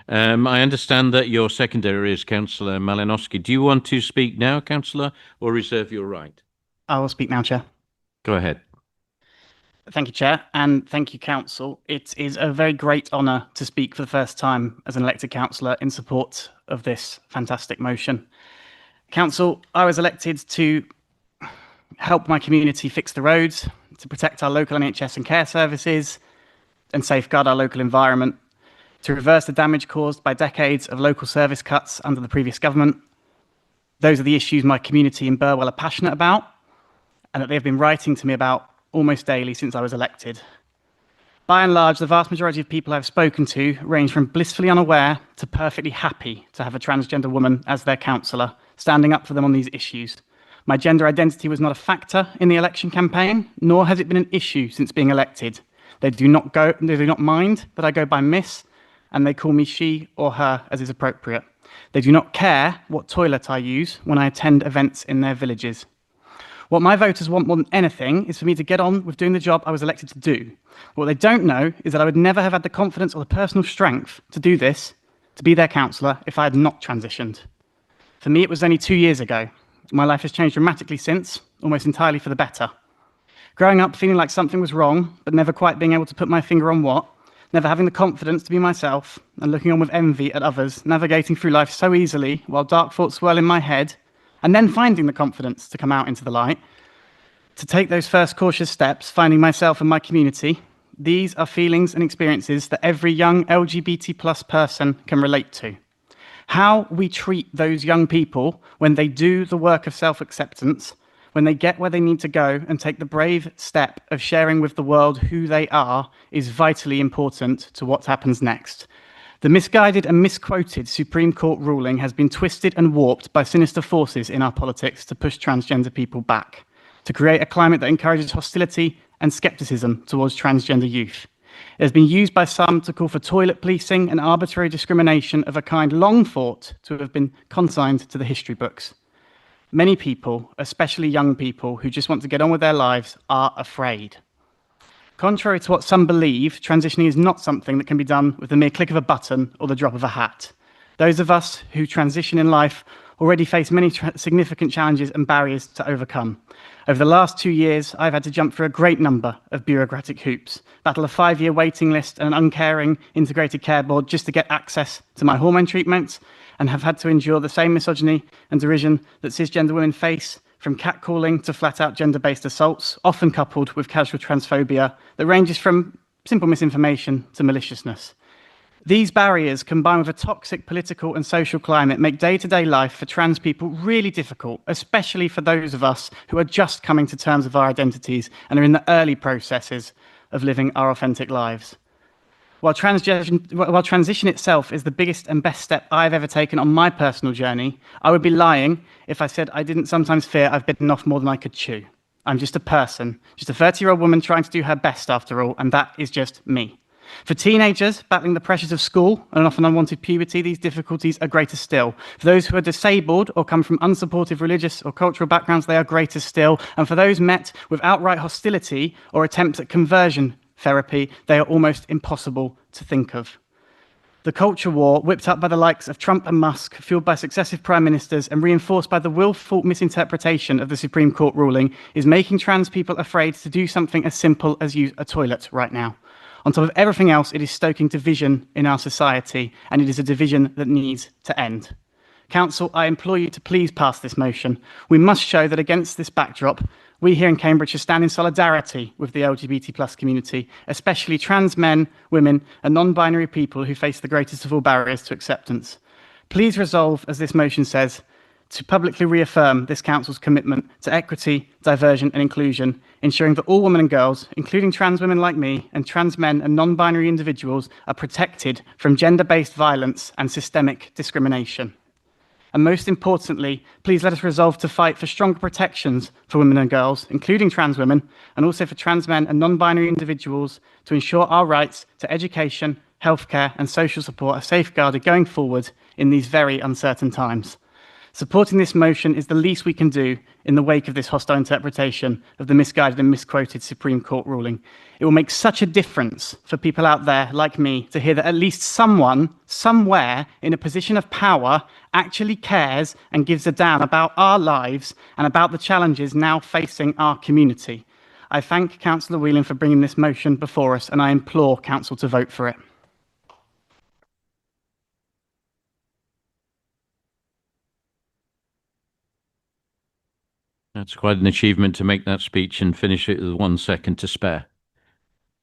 I understand that your secondary is Councillor Malinowski. Do you want to speak now, Councillor, or reserve your right? I will speak now, Chair. Go ahead. Thank you, Chair, and thank you, Council. It is a very great honour to speak for the first time as an elected councillor in support of this fantastic motion. Council, I was elected to help my community fix the roads, to protect our local NHS and care services, and safeguard our local environment, to reverse the damage caused by decades of local service cuts under the previous government. Those are the issues my community in Burwell are passionate about, and that they've been writing to me about almost daily since I was elected. By and large, the vast majority of people I've spoken to range from blissfully unaware to perfectly happy to have a transgender woman as their councillor, standing up for them on these issues. My gender identity was not a factor in the election campaign, nor has it been an issue since being elected. They do not mind that I go by Miss, and they call me she or her as is appropriate. They do not care what toilet I use when I attend events in their villages. What my voters want more than anything is for me to get on with doing the job I was elected to do. What they don't know is that I would never have had the confidence or the personal strength to do this, to be their councillor, if I had not transitioned. For me, it was only 2 years ago. My life has changed dramatically since, almost entirely for the better. Growing up feeling like something was wrong, but never quite being able to put my finger on what, never having the confidence to be myself, and looking on with envy at others, navigating through life so easily while dark thoughts swirl in my head, and then finding the confidence to come out into the light, to take those first cautious steps, finding myself and my community. These are feelings and experiences that every young LGBT+ person can relate to. How we treat those young people when they do the work of self-acceptance, when they get where they need to go and take the brave step of sharing with the world who they are, is vitally important to what happens next. The misguided and misquoted Supreme Court ruling has been twisted and warped by sinister forces in our politics to push transgender people back, to create a climate that encourages hostility and skepticism towards transgender youth. It has been used by some to call for toilet policing and arbitrary discrimination of a kind long thought to have been consigned to the history books. Many people, especially young people who just want to get on with their lives, are afraid. Contrary to what some believe, transitioning is not something that can be done with the mere click of a button or the drop of a hat. Those of us who transition in life already face many significant challenges and barriers to overcome. Over the last 2 years, I've had to jump through a great number of bureaucratic hoops, battle a 5-year waiting list and an uncaring integrated care board just to get access to my hormone treatments, and have had to endure the same misogyny and derision that cisgender women face, from catcalling to flat-out gender-based assaults, often coupled with casual transphobia that ranges from simple misinformation to maliciousness. These barriers, combined with a toxic political and social climate, make day-to-day life for trans people really difficult, especially for those of us who are just coming to terms with our identities and are in the early processes of living our authentic lives. While transition itself is the biggest and best step I've ever taken on my personal journey, I would be lying if I said I didn't sometimes fear I've bitten off more than I could chew. I'm just a person, just a 30-year-old woman trying to do her best after all, and that is just me. For teenagers battling the pressures of school and an often unwanted puberty, these difficulties are greater still. For those who are disabled or come from unsupportive religious or cultural backgrounds, they are greater still. And for those met with outright hostility or attempts at conversion therapy, they are almost impossible to think of. The culture war, whipped up by the likes of Trump and Musk, fueled by successive prime ministers and reinforced by the willful misinterpretation of the Supreme Court ruling, is making trans people afraid to do something as simple as use a toilet right now. On top of everything else, it is stoking division in our society, and it is a division that needs to end. Council, I implore you to please pass this motion. We must show that against this backdrop, we here in Cambridgeshire stand in solidarity with the LGBT+ community, especially trans men, women, and non-binary people who face the greatest of all barriers to acceptance. Please resolve, as this motion says, to publicly reaffirm this council's commitment to equity, diversion and inclusion, ensuring that all women and girls, including trans women like me, and trans men and non-binary individuals, are protected from gender-based violence and systemic discrimination. And most importantly, please let us resolve to fight for stronger protections for women and girls, including trans women, and also for trans men and non-binary individuals, to ensure our rights to education, healthcare and social support are safeguarded going forward in these very uncertain times. Supporting this motion is the least we can do in the wake of this hostile interpretation of the misguided and misquoted Supreme Court ruling. It will make such a difference for people out there like me to hear that at least someone, somewhere, in a position of power actually cares and gives a damn about our lives and about the challenges now facing our community. I thank Councillor Whelan for bringing this motion before us, and I implore Council to vote for it. That's quite an achievement to make that speech and finish it with 1 second to spare.